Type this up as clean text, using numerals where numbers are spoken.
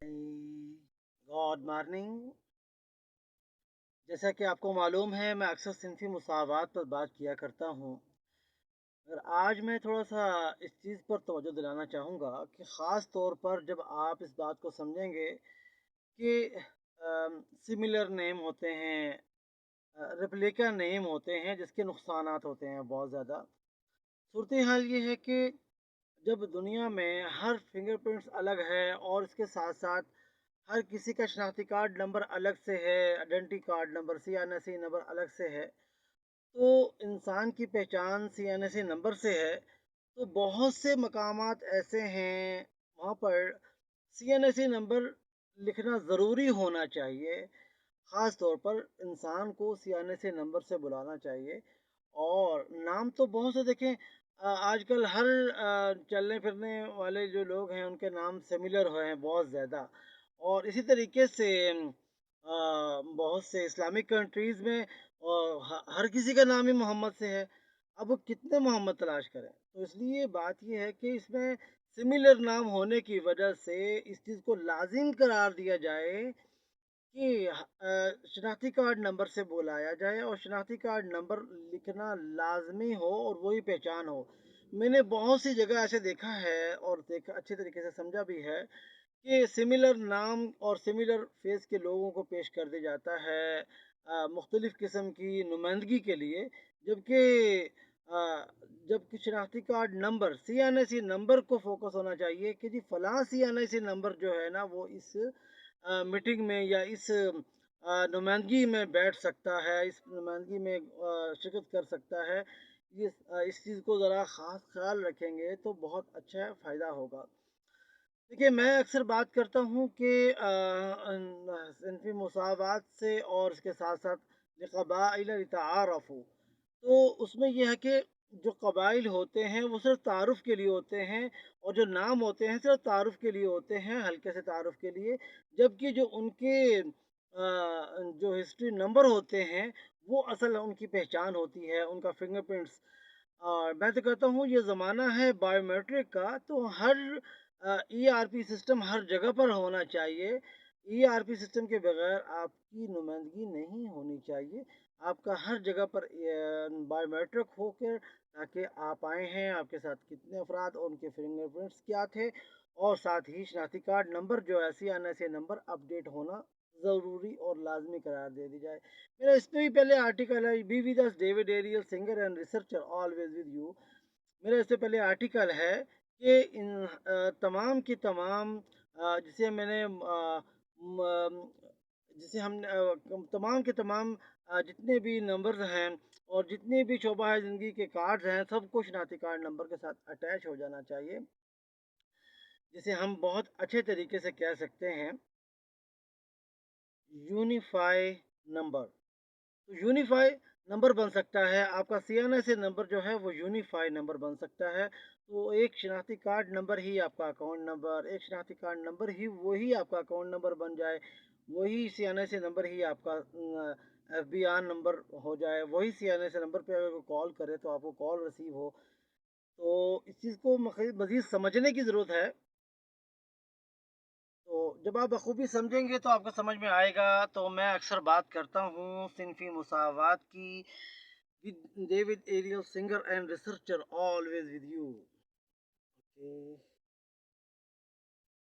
Good morning. जैसा कि आपको मालूम है, मैं अक्सर सिंफी मुसावात पर बात किया करता हूँ। और आज मैं थोड़ा सा इस चीज़ पर तवज्जो दिलाना चाहूँगा कि ख़ास तौर पर जब आप इस बात को समझेंगे कि सिमिलर नेम होते हैं, रेप्लिका नेम होते हैं जिसके नुकसानात होते हैं बहुत ज़्यादा। सूरत हाल ये है कि जब दुनिया में हर फिंगरप्रिंट्स अलग है और इसके साथ साथ हर किसी का शनाख्ती कार्ड नंबर अलग से है, identity card number CNSE number अलग से है, तो इंसान की पहचान CNSE नंबर से है। तो बहुत से मकामात ऐसे हैं वहाँ पर CNSE नंबर लिखना ज़रूरी होना चाहिए। ख़ास तौर पर इंसान को CNSE नंबर से बुलाना चाहिए। और नाम तो बहुत से देखें, आजकल हर चलने फिरने वाले जो लोग हैं उनके नाम सिमिलर हैं बहुत ज़्यादा। और इसी तरीके से बहुत से इस्लामिक कंट्रीज़ में हर किसी का नाम ही मोहम्मद से है। अब वो कितने मोहम्मद तलाश करें। तो इसलिए बात ये है कि इसमें सिमिलर नाम होने की वजह से इस चीज़ को लाजिम करार दिया जाए कि शनाख्ती कार्ड नंबर से बुलाया जाए और शनाख्ती कार्ड नंबर लिखना लाजमी हो और वही पहचान हो। मैंने बहुत सी जगह ऐसे देखा है और देखा, अच्छे तरीके से समझा भी है कि सिमिलर नाम और सिमिलर फेस के लोगों को पेश कर दिया जाता है मुख्तलिफ़ किस्म की नुमाइंदगी के लिए। जबकि अ, जबकि शनाख्ती कार्ड नंबर CNSE नंबर को फोकस होना चाहिए कि जी फ़लाँ CNSE नंबर जो है ना वो इस मीटिंग में या इस नुमाइंदगी में बैठ सकता है, इस नुमाइंदगी में शिरकत कर सकता है। इस चीज़ को ज़रा ख़ास ख्याल रखेंगे तो बहुत अच्छा फ़ायदा होगा। देखिए, मैं अक्सर बात करता हूँ कि सिनफ़ी मुसावात से और इसके साथ-साथ लिक़बाइल लितआरफ़ू। तो उसमें ये है कि जो कबाइल होते हैं वो सिर्फ़ तारुफ़ के लिए होते हैं और जो नाम होते हैं सिर्फ़ तारुफ़ के लिए होते हैं, हल्के से तारुफ़ के लिए। जबकि जो उनके जो हिस्ट्री नंबर होते हैं वो असल उनकी पहचान होती है, उनका फिंगरप्रिंट्स। और मैं तो कहता हूँ ये ज़माना है बायोमेट्रिक का, तो हर ERP सिस्टम हर जगह पर होना चाहिए। ERP सिस्टम के बगैर आपकी नुमाइंदगी नहीं होनी चाहिए। आपका हर जगह पर बायोमेट्रिक हो कर, ताकि आप आए हैं, आपके साथ कितने अफराद और उनके फिंगरप्रिंट्स क्या थे, और साथ ही शनाख्ती कार्ड नंबर जो है CNSA नंबर अपडेट होना ज़रूरी और लाजमी करार दे दी जाए। मेरा इस पे भी पहले आर्टिकल है, be with us David Ariel singer and researcher always with you. मेरा इससे पहले आर्टिकल है कि इन तमाम की तमाम जिसे मैंने जिसे हम तमाम के तमाम जितने भी नंबर्स हैं और जितने भी शोबा है ज़िंदगी के कार्ड्स हैं, सबको शनाख्ती कार्ड नंबर के साथ अटैच हो जाना चाहिए, जिसे हम बहुत अच्छे तरीके से कह सकते हैं यूनिफाई नंबर। तो यूनिफाई नंबर बन सकता है आपका CNSA नंबर जो है वो यूनिफाई नंबर बन सकता है। तो एक शनाख्ती कार्ड नंबर ही आपका अकाउंट नंबर, एक शनाख्ती कार्ड नंबर ही वही आपका अकाउंट नंबर बन जाए, वही CNSA नंबर ही आपका FBR नंबर हो जाए, वही CNSA नंबर पे अगर कोई कॉल करे तो आपको कॉल रिसीव हो। तो इस चीज़ को मज़ीद समझने की ज़रूरत है। तो जब आप बखूबी समझेंगे तो आपको समझ में आएगा। तो मैं अक्सर बात करता हूँ सिनफी मुसावात की, with David Ariel singer and researcher always with you. Okay.